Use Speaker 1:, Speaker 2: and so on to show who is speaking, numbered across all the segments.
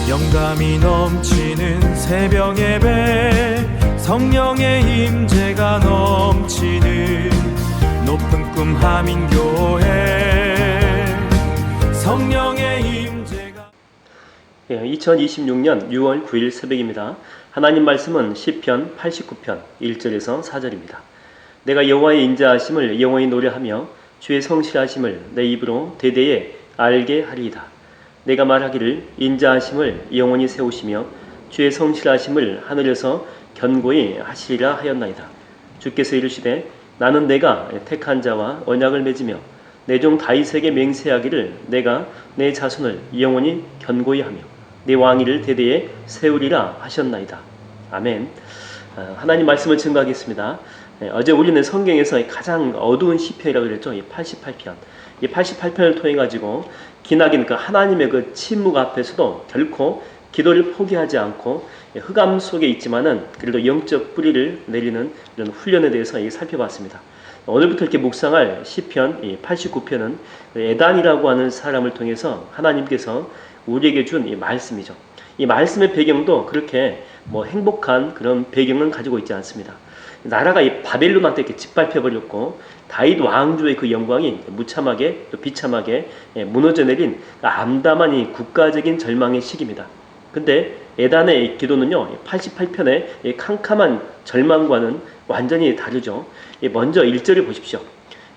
Speaker 1: 영감이 넘치는 새벽 예배, 성령의 임재가 넘치는 높은 꿈 하민교회, 성령의 임재가
Speaker 2: 2026년 6월 9일 새벽입니다. 하나님 말씀은 시편 89편 1절에서 4절입니다. 내가 여호와의 인자하심을 영원히 노래하며 주의 성실하심을 내 입으로 대대에 알게 하리이다. 내가 말하기를 인자하심을 영원히 세우시며 주의 성실하심을 하늘에서 견고히 하시리라 하였나이다. 주께서 이르시되 나는 내가 택한 자와 언약을 맺으며 내 종 다윗에게 맹세하기를 내가 내 자손을 영원히 견고히 하며 내 왕위를 대대에 세우리라 하셨나이다. 아멘. 하나님 말씀을 증거하겠습니다. 어제 우리는 성경에서 가장 어두운 시편이라고 그랬죠. 이 88편. 이 88편을 통해 가지고 기나긴 그 하나님의 그 침묵 앞에서도 결코 기도를 포기하지 않고 흑암 속에 있지만은 그래도 영적 뿌리를 내리는 이런 훈련에 대해서 살펴봤습니다. 오늘부터 이렇게 묵상할 시편 89편은 에단이라고 하는 사람을 통해서 하나님께서 우리에게 준 이 말씀이죠. 이 말씀의 배경도 그렇게 행복한 그런 배경은 가지고 있지 않습니다. 나라가 이 바벨론한테 이렇게 짓밟혀 버렸고 다윗 왕조의 그 영광이 무참하게 또 비참하게 무너져 내린 암담한 이 국가적인 절망의 시기입니다. 근데 에단의 기도는요 88편의 캄캄한 절망과는 완전히 다르죠. 먼저 1절을 보십시오.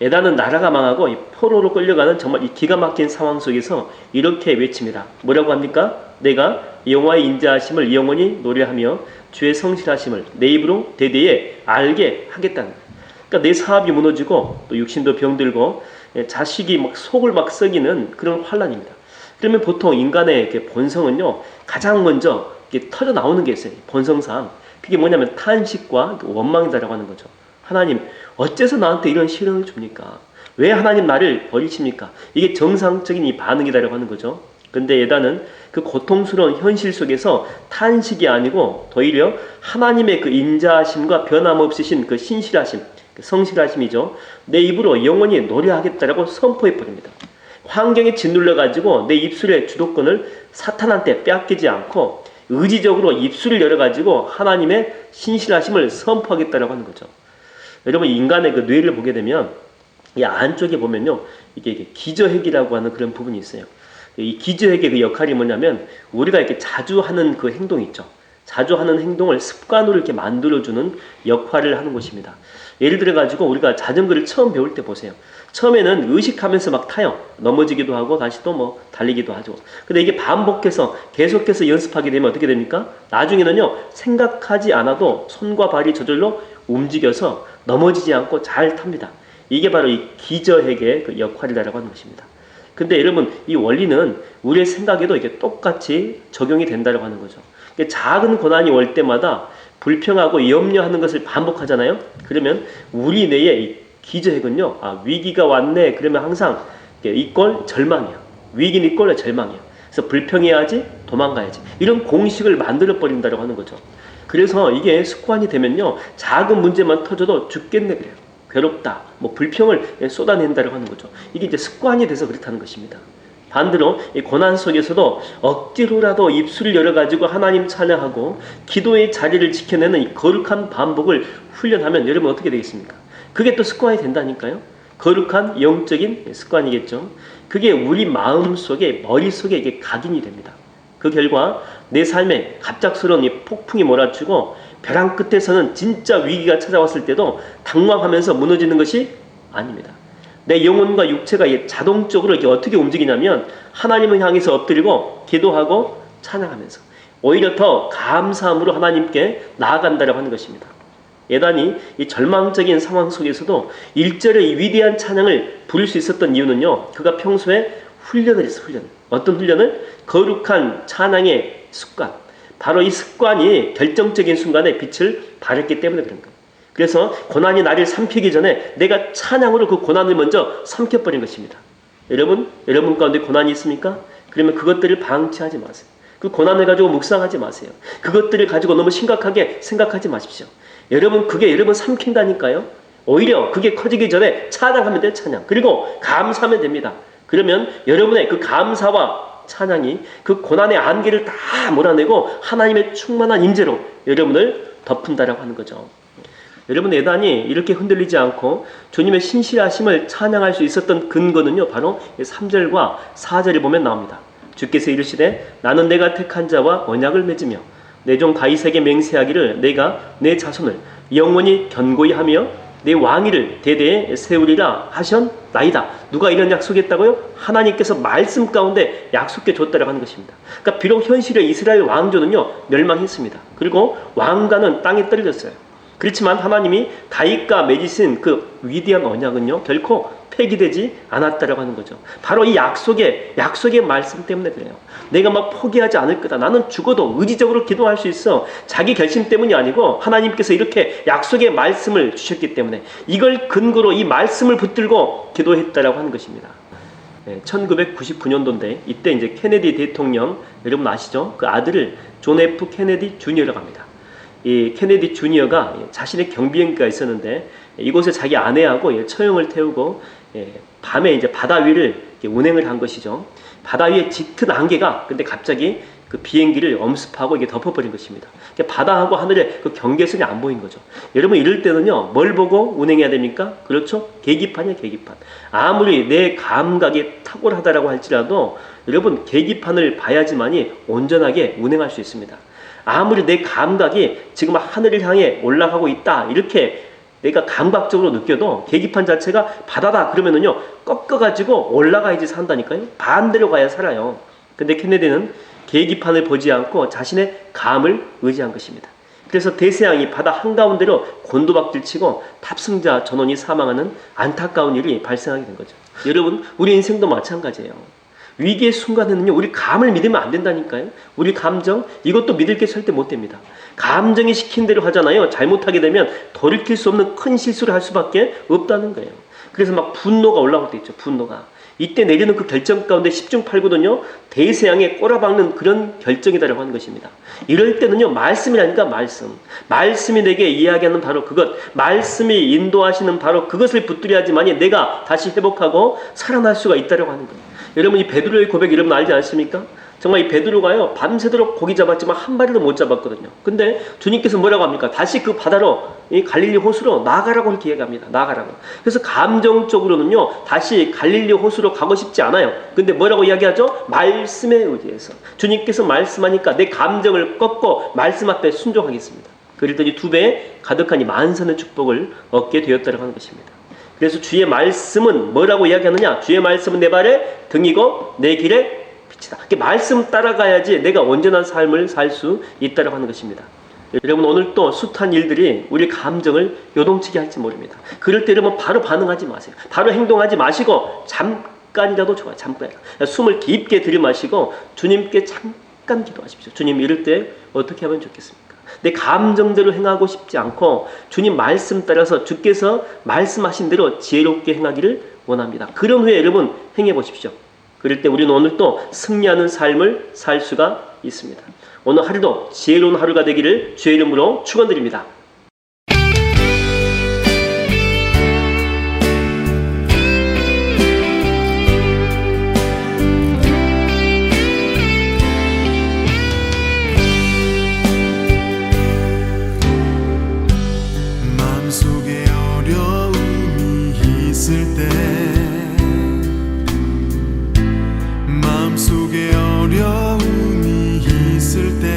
Speaker 2: 에단은 나라가 망하고 포로로 끌려가는 정말 이 기가 막힌 상황 속에서 이렇게 외칩니다. 뭐라고 합니까? 내가 여호와의 인자하심을 영원히 노래하며 주의 성실하심을 내 입으로 대대에 알게 하겠다는 거예요. 그러니까 내 사업이 무너지고 또 육신도 병들고 자식이 속을 썩이는 그런 환란입니다. 그러면 보통 인간의 본성은요 가장 먼저 터져 나오는 게 있어요. 본성상 그게 뭐냐면 탄식과 원망이다라고 하는 거죠. 하나님 어째서 나한테 이런 시련을 줍니까? 왜 하나님 나를 버리십니까? 이게 정상적인 이 반응이다라고 하는 거죠. 근데 에단은 그 고통스러운 현실 속에서 탄식이 아니고 오히려 하나님의 그 인자하심과 변함없으신 그 신실하심, 그 성실하심이죠. 내 입으로 영원히 노래하겠다라고 선포해 버립니다. 환경에 짓눌러 가지고 내 입술의 주도권을 사탄한테 빼앗기지 않고 의지적으로 입술을 열어 가지고 하나님의 신실하심을 선포하겠다라고 하는 거죠. 여러분 인간의 그 뇌를 보게 되면 이 안쪽에 보면요 이게 기저핵이라고 하는 그런 부분이 있어요. 이 기저핵의 그 역할이 뭐냐면 우리가 이렇게 자주 하는 그 행동 있죠. 자주 하는 행동을 습관으로 이렇게 만들어주는 역할을 하는 것입니다. 예를 들어 가지고 우리가 자전거를 처음 배울 때 보세요. 처음에는 의식하면서 막 타요. 넘어지기도 하고 다시 또 달리기도 하죠. 근데 이게 반복해서 계속해서 연습하게 되면 어떻게 됩니까? 나중에는요 생각하지 않아도 손과 발이 저절로 움직여서 넘어지지 않고 잘 탑니다. 이게 바로 이 기저핵의 그 역할이라고 하는 것입니다. 근데 여러분 이 원리는 우리의 생각에도 이게 똑같이 적용이 된다고 하는 거죠. 작은 고난이 올 때마다 불평하고 염려하는 것을 반복하잖아요. 그러면 우리 뇌의 이 기저핵은요 위기가 왔네 그러면 항상 이꼴 절망이야. 위기는 이꼴 절망이야. 그래서 불평해야지 도망가야지 이런 공식을 만들어 버린다고 하는 거죠. 그래서 이게 습관이 되면요 작은 문제만 터져도 죽겠네 그래요. 괴롭다, 불평을 쏟아낸다고 하는 거죠. 이게 이제 습관이 돼서 그렇다는 것입니다. 반대로 이 고난 속에서도 억지로라도 입술을 열어가지고 하나님 찬양하고 기도의 자리를 지켜내는 이 거룩한 반복을 훈련하면 여러분 어떻게 되겠습니까? 그게 또 습관이 된다니까요. 거룩한 영적인 습관이겠죠. 그게 우리 마음속에 머릿속에 이게 각인이 됩니다. 그 결과 내 삶에 갑작스러운 이 폭풍이 몰아치고 벼랑 끝에서는 진짜 위기가 찾아왔을 때도 당황하면서 무너지는 것이 아닙니다. 내 영혼과 육체가 자동적으로 이게 어떻게 움직이냐면 하나님을 향해서 엎드리고 기도하고 찬양하면서 오히려 더 감사함으로 하나님께 나아간다고 하는 것입니다. 에단이 이 절망적인 상황 속에서도 1절의 이 위대한 찬양을 부를 수 있었던 이유는요. 그가 평소에 훈련을 했어. 어떤 훈련을? 거룩한 찬양의 습관. 바로 이 습관이 결정적인 순간에 빛을 발했기 때문에 그런 거예요. 그래서 고난이 나를 삼키기 전에 내가 찬양으로 그 고난을 먼저 삼켜버린 것입니다. 여러분 가운데 고난이 있습니까? 그러면 그것들을 방치하지 마세요. 그 고난을 가지고 묵상하지 마세요. 그것들을 가지고 너무 심각하게 생각하지 마십시오. 여러분 그게 여러분 삼킨다니까요. 오히려 그게 커지기 전에 찬양하면 돼요. 찬양. 그리고 감사하면 됩니다. 그러면 여러분의 그 감사와 찬양이 그 고난의 안개를 다 몰아내고 하나님의 충만한 임재로 여러분을 덮은다라고 하는 거죠. 여러분, 애단이 이렇게 흔들리지 않고 주님의 신실하심을 찬양할 수 있었던 근거는요, 바로 3절과 4절을 보면 나옵니다. 주께서 이르시되 나는 내가 택한 자와 언약을 맺으며 내 종 다윗에게 맹세하기를 내가 내 자손을 영원히 견고히 하며 내 왕위를 대대에 세우리라 하셨나이다. 누가 이런 약속했다고요? 하나님께서 말씀 가운데 약속해 줬다라고 하는 것입니다. 그러니까 비록 현실의 이스라엘 왕조는요, 멸망했습니다. 그리고 왕가는 땅에 떨어졌어요. 그렇지만 하나님이 다윗과 맺으신 그 위대한 언약은요, 결코 폐기되지 않았다라고 하는 거죠. 바로 이 약속의 말씀 때문에 그래요. 내가 막 포기하지 않을 거다. 나는 죽어도 의지적으로 기도할 수 있어. 자기 결심 때문이 아니고 하나님께서 이렇게 약속의 말씀을 주셨기 때문에 이걸 근거로 이 말씀을 붙들고 기도했다라고 하는 것입니다. 1999년도인데 이때 이제 케네디 대통령, 여러분 아시죠? 그 아들을 존 F 케네디 주니어라고 합니다. 이 케네디 주니어가 자신의 경비행기가 있었는데 이곳에 자기 아내하고 처형을 태우고 밤에 이제 바다 위를 운행을 한 것이죠. 바다 위에 짙은 안개가 근데 갑자기 그 비행기를 엄습하고 이게 덮어버린 것입니다. 바다하고 하늘에 그 경계선이 안 보인 거죠. 여러분, 이럴 때는요, 뭘 보고 운행해야 됩니까? 그렇죠? 계기판이에요, 계기판. 아무리 내 감각이 탁월하다라고 할지라도 여러분, 계기판을 봐야지만이 온전하게 운행할 수 있습니다. 아무리 내 감각이 지금 하늘을 향해 올라가고 있다 이렇게 내가 감각적으로 느껴도 계기판 자체가 바다다 그러면은요, 꺾어가지고 올라가야지 산다니까요. 반대로 가야 살아요. 근데 케네디는 계기판을 보지 않고 자신의 감을 의지한 것입니다. 그래서 대서양이 바다 한가운데로 곤두박질 치고 탑승자 전원이 사망하는 안타까운 일이 발생하게 된 거죠. 여러분, 우리 인생도 마찬가지예요. 위기의 순간에는요, 우리 감을 믿으면 안 된다니까요. 우리 감정, 이것도 믿을 게 절대 못 됩니다. 감정이 시킨 대로 하잖아요. 잘못하게 되면 돌이킬 수 없는 큰 실수를 할 수밖에 없다는 거예요. 그래서 막 분노가 올라올 때 있죠. 분노가. 이때 내리는 그 결정 가운데 10중 8구는요, 대서양에 꼬라박는 그런 결정이다라고 하는 것입니다. 이럴 때는요, 말씀이라니까 말씀이 내게 이야기하는 바로 그것, 말씀이 인도하시는 바로 그것을 붙들어야지만이 내가 다시 회복하고 살아날 수가 있다라고 하는 거예요. 여러분, 이 베드로의 고백 여러분 알지 않습니까? 정말 이 베드로가요, 밤새도록 고기 잡았지만 한 마리도 못 잡았거든요. 근데 주님께서 뭐라고 합니까? 다시 그 바다로, 이 갈릴리 호수로 나가라고 이렇게 얘기합니다. 나가라고. 그래서 감정적으로는요, 다시 갈릴리 호수로 가고 싶지 않아요. 근데 뭐라고 이야기하죠? 말씀에 의지해서. 주님께서 말씀하니까 내 감정을 꺾고 말씀 앞에 순종하겠습니다. 그랬더니 2배 가득한 이 만선의 축복을 얻게 되었다고 하는 것입니다. 그래서 주의 말씀은 뭐라고 이야기하느냐? 주의 말씀은 내 발에 등이고 내 길에 빛이다. 말씀 따라가야지 내가 온전한 삶을 살 수 있다고 하는 것입니다. 여러분, 오늘 또 숱한 일들이 우리 감정을 요동치게 할지 모릅니다. 그럴 때 여러분 바로 반응하지 마세요. 바로 행동하지 마시고 잠깐이라도 좋아요. 잠깐이라도. 숨을 깊게 들이마시고 주님께 잠깐 기도하십시오. 주님, 이럴 때 어떻게 하면 좋겠습니까? 내 감정대로 행하고 싶지 않고 주님 말씀 따라서 주께서 말씀하신 대로 지혜롭게 행하기를 원합니다. 그런 후에 여러분 행해 보십시오. 그럴 때 우리는 오늘 또 승리하는 삶을 살 수가 있습니다. 오늘 하루도 지혜로운 하루가 되기를 주의 이름으로 축원드립니다.
Speaker 1: 마음속에 어려움이 있을 때, 마음속에 어려움이 있을 때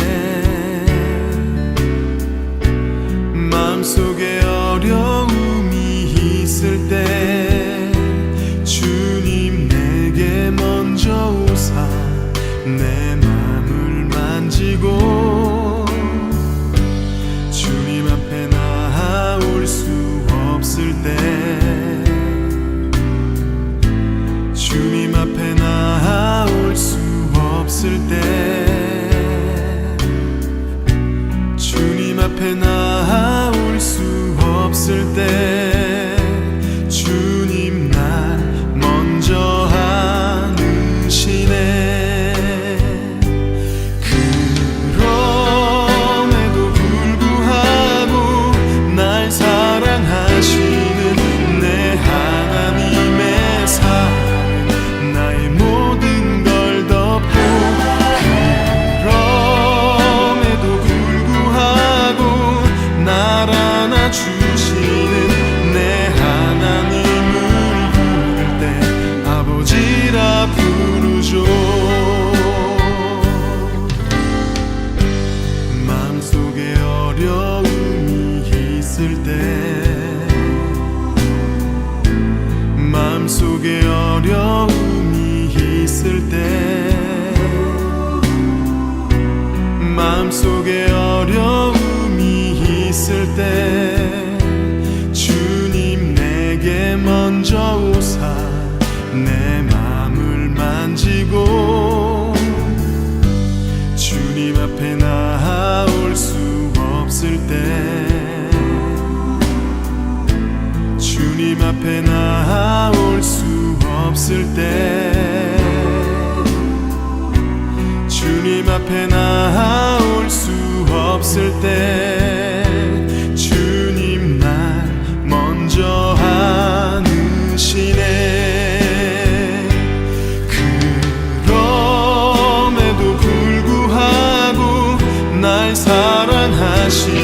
Speaker 1: 마음속에 어려움이 있을 때 주님 내게 먼저 오사 내 맘을 만지고 주님 앞에 나아올 수 없을 때 주님 앞에 나아올 수 없을 때 주님 앞에 나아올 수 없을 때 주님 날 먼저 안으시네. 그럼에도 불구하고 날 사랑하시는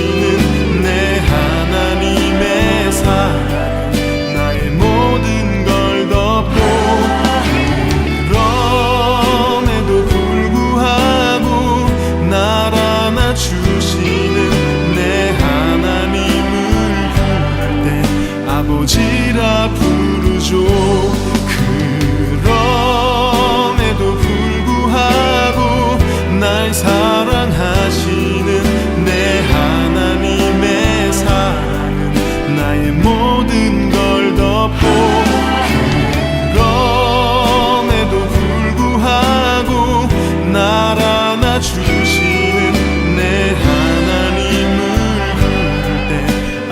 Speaker 1: 내 하나님의 사랑 나의 모든 걸 덮고 그럼에도 불구하고 날 안아주시는 내 하나님을 부를 때 아버지라 부르죠. 그럼에도 불구하고 날 사랑하시는 내 하나님의 사랑은 나의 모든 걸 덮고 그럼에도 불구하고 날 안아주시는 내 하나님을 부를 때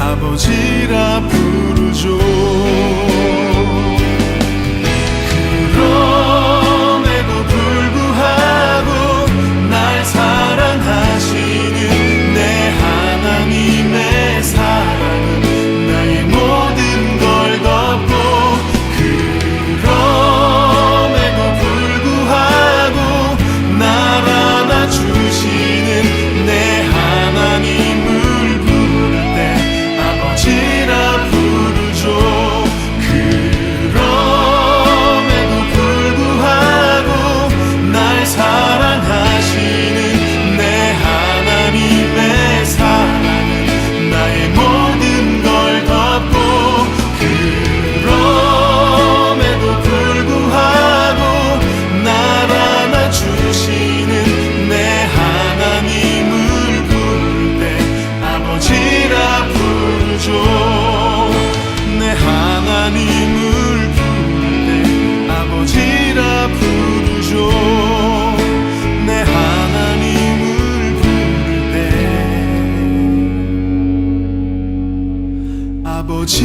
Speaker 1: 아버지라 부르죠. 그럼에도 불구하고 날 사랑하시는 내 하나님의 사랑은 나의 모든 걸 덮고 그럼에도 불구하고 날 안아주시는 내 하나님을 부를 때 아버지라 부르죠. 그럼에도 불구하고 날 사랑하시는 내 하나님의 사랑은 나의 모든 걸 덮고 그럼에도 불구하고 날 안아주시는 내 하나님을 부를 때 아버지라 부르죠. 내 하나님을 부를 때 아버지라 부르죠. 내 하나님을 부를 때 아버지